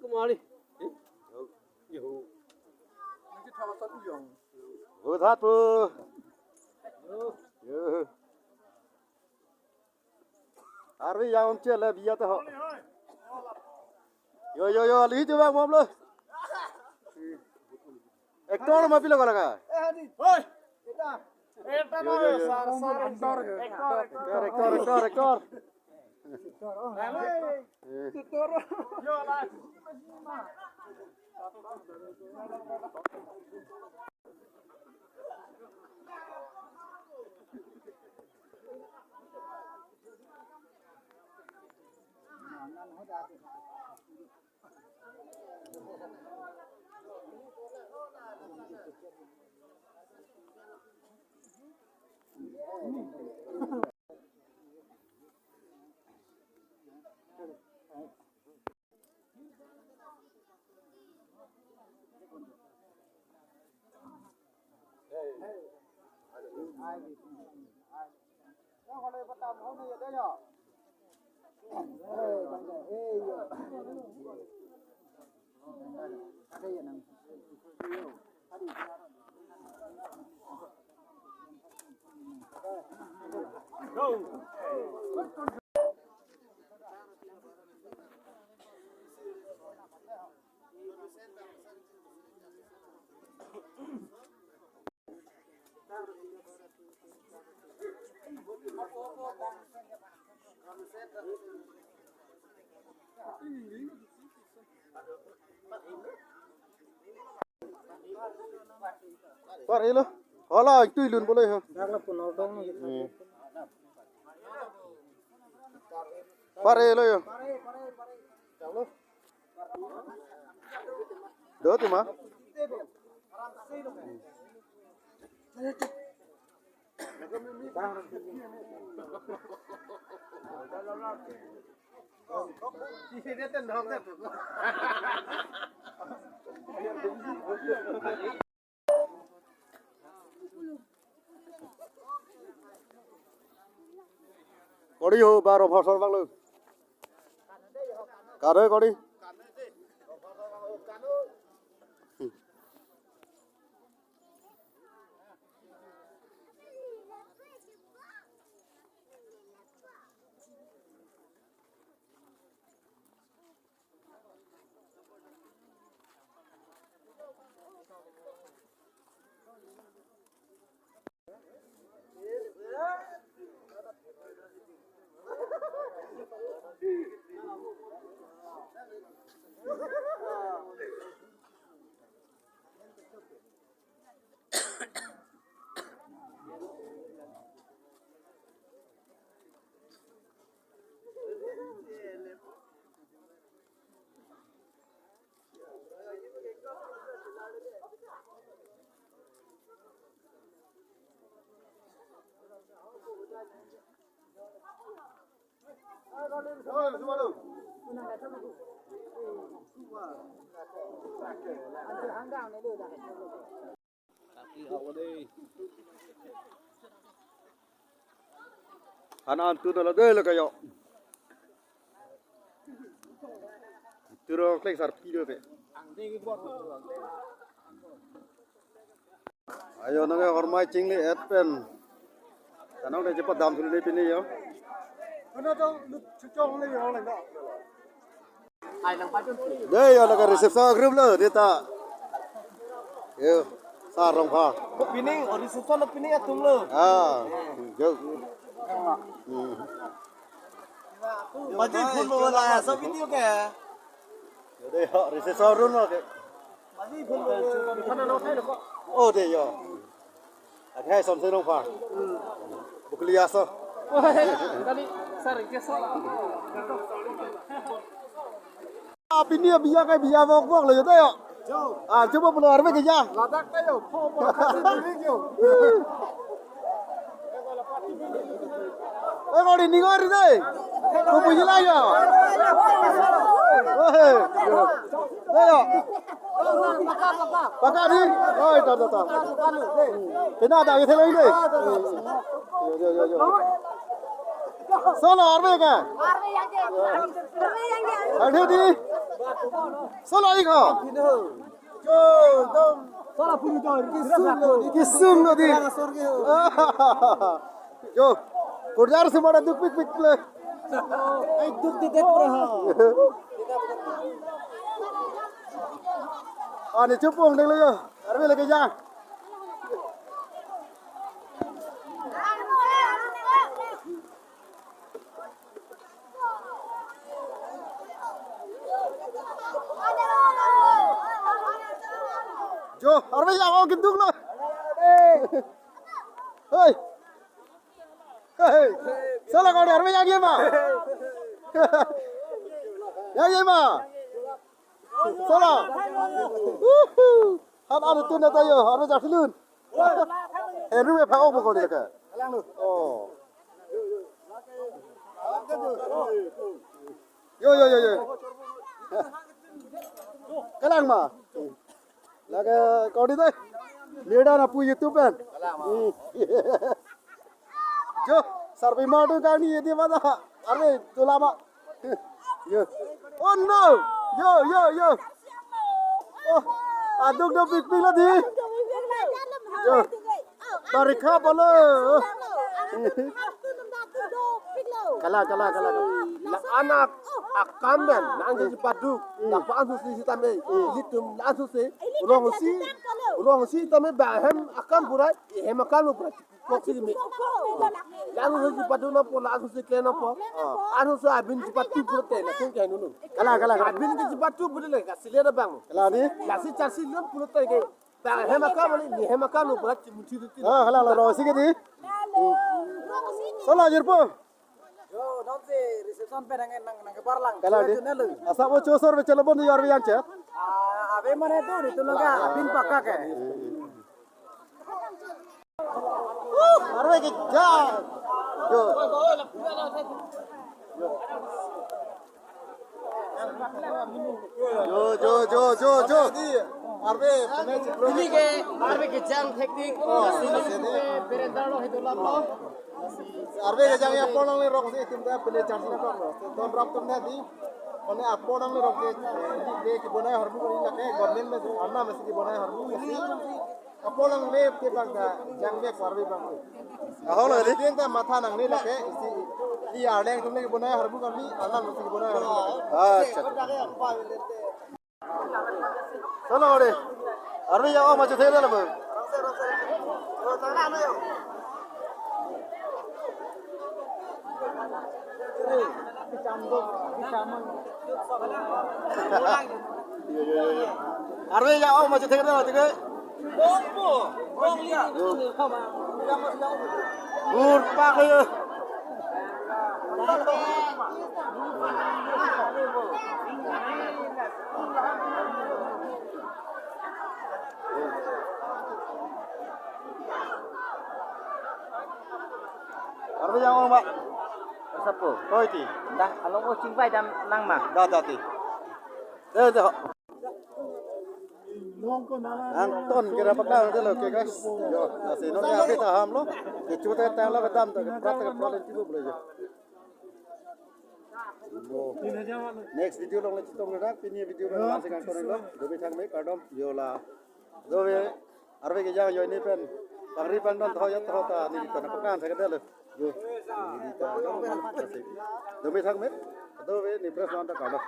kemari. Yo. Nanti tahu satu yang. Thật bơ. Arvi yang chưa là bây giờ họ. Yo lý cho bác mồm luôn. Ektor mà pila kala ka. Oi. Eta no Ektor. Yo lah. Par ilo. Hola, itu ilun boleh ha. Par ilo yo. Đó thì mà. Có đi hồ bà rồng họ soi văng luôn. Cả đấy có đi. Anh tu đó là đây là cái gì? Tu đó cái sar pi đó thế. Ayo nang hormai cingli etpen. Kanang dah cepat dam sulit ini yo. Ano to? Chuchong le yo lang da. Ai nang pa chun. Đây là cái reception group lo dia ta. Yo, sa rong pha. Pining reception lo pining atung lo. À, yo. Baju pun lo lah, so video ke. Đây họ reception luôn rồi kìa. Baju pun lo. Kana lo thay lo ko. Ô đây yo. Anh hay xong xây rong pha. Bukliya so. Tadi sering kesal. Pinia biya kai biya vok là thế ạ. À coba keluar với cái nha. Ladak kayo, po kasih diri yo. Ê con đi đi con đi đây. Không bị gì lại à? Đây ạ. Baka đi. Ôi tao. Thế nào tạo như thế lấy đi. Yo. Solo arbe ka. Ada di. Solo iko. Jo dom. Salah pun itu. Kisum lo di. Jo. Kurjar se bada duk pik play. Ay duk di det praha. Ani chupong deng lo yo. Arbe lagi ja. Jo, arbe ja mau genduk lo. Hei. Hei. Salah kau ni arbe ja game ah. Ya game ah. Salah. Han ada tu nak tayo, arbe ja filun. Heru me phao mo kau ni ka. Oh. Yo. Kalang ma. Laga kau di tu. Leda na pu YouTube kan. Jo, sarvi madu kani ini mana? Arbe tu lama. Yo. Oh no. Yo. Oh, aduk dah pik lagi. Yo. Tarikha bolo. Kala. Anak akan ben nang di padu. Tak paan susi tamai. Litum la susi. Urang si tamai bahem akan pura. Hem akan pura. Koksi mi. Lalu susi padu na pola susi kena po. Anu su abin di padu pura tena kung kaya nunu. Kala. Abin di padu pura le kasilera bang. Kala ni. Kasi chasi lem pura tena. Bahem akan ni hem akan pura cimuti tu. Ah, kala rosi ke di. Salah jerpo. Yo, nanti reception pe nang keparlang. Kala di. Asa bo chosor be chalabon di arbe yang chat. Abe mana tu itu loga abin pakka ke. Arbe ke ja. Yo. Jo. Arbe Ini ke arbe ke jang teknik. Perendaro itu laplo. Arbe ke jang ya ponang le rok se timda pele charge na kar don rap tumne dione aponang le rok ke ki bonai harmu kori lake government me anna me ki bonai harmu mesi aponang le ke bangga jang me parbe bang ahol le tin ta matha nang le lake isi di arleng tumne ki bonai harmu kami anna me ki bonai harmu acha chalo ore arbe ya ma che thela ba Arbe ya oh macam tengah tu ke? Bong lihat. Bur pak ye. Arbe ya oh mak. Siapa? Kau itu. Dah, kalau mau cingpai dan nang mah. Dah ti. Dah. Ang ton kira pakang tu lo ke guys. Yo, nasi no ya kita ham lo. Ke cuta ta la badam ta prata ka problem tibu boleh je. Next video long le chitong ra pini video ba nang sekan koreng lo. Dobe thang me kadom yo la. Dobe arbe ke jang yo ni pen. Pagri pandon tho ya tho ta ni ta pakang sa ka lo. Yo. Ni ta. Dobe thang me. Dobe ni press on ta kadom.